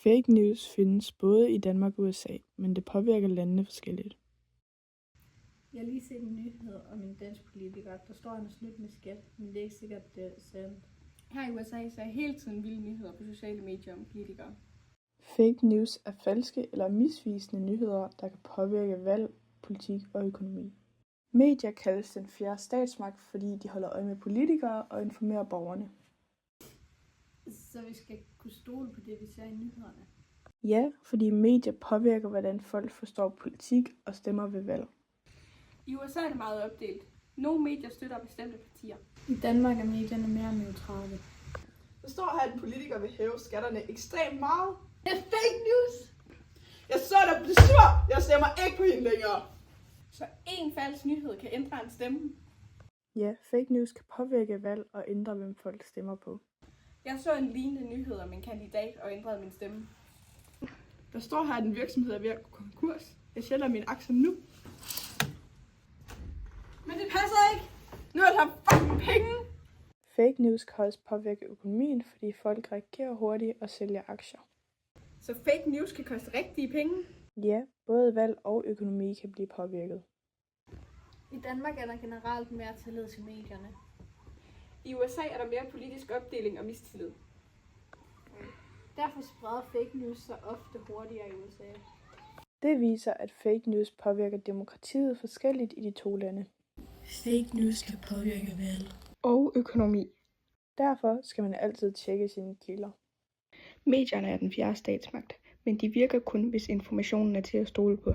Fake news findes både i Danmark og USA, men det påvirker landene forskelligt. Jeg har lige set en nyhed om en dansk politiker, der står, han har snydt med skat, men det er ikke sikkert, det er sandt. Her i USA ser jeg hele tiden vilde nyheder på sociale medier om politikere. Fake news er falske eller misvisende nyheder, der kan påvirke valg, politik og økonomi. Medier kaldes den fjerde statsmagt, fordi de holder øje med politikere og informerer borgerne. Så vi skal kunne stole på det, vi ser i nyhederne? Ja, fordi medier påvirker, hvordan folk forstår politik og stemmer ved valg. I USA er det meget opdelt. Nogle medier støtter bestemte partier. I Danmark er medierne mere neutrale. Der står her, at en politiker vil hæve skatterne ekstremt meget. Det er fake news! Jeg så dig blive sur! Jeg stemmer ikke på hende længere! Så en falsk nyhed kan ændre en stemme. Ja, fake news kan påvirke valg og ændre, hvem folk stemmer på. Jeg så en lignende nyhed om en kandidat og ændrede min stemme. Der står her, at en virksomhed er ved at gå konkurs. Jeg sælger mine aktier nu. Men det passer ikke! Nu er der fucking penge! Fake news kan også påvirke økonomien, fordi folk reagerer hurtigt og sælger aktier. Så fake news kan koste rigtige penge? Ja, både valg og økonomi kan blive påvirket. I Danmark er der generelt mere tillid til medierne. I USA er der mere politisk opdeling og mistillid. Derfor spreder fake news sig ofte hurtigere i USA. Det viser, at fake news påvirker demokratiet forskelligt i de to lande. Fake news kan påvirke valg Og økonomi. Derfor skal man altid tjekke sine kilder. Medierne er den fjerde statsmagt, men de virker kun, hvis informationen er til at stole på.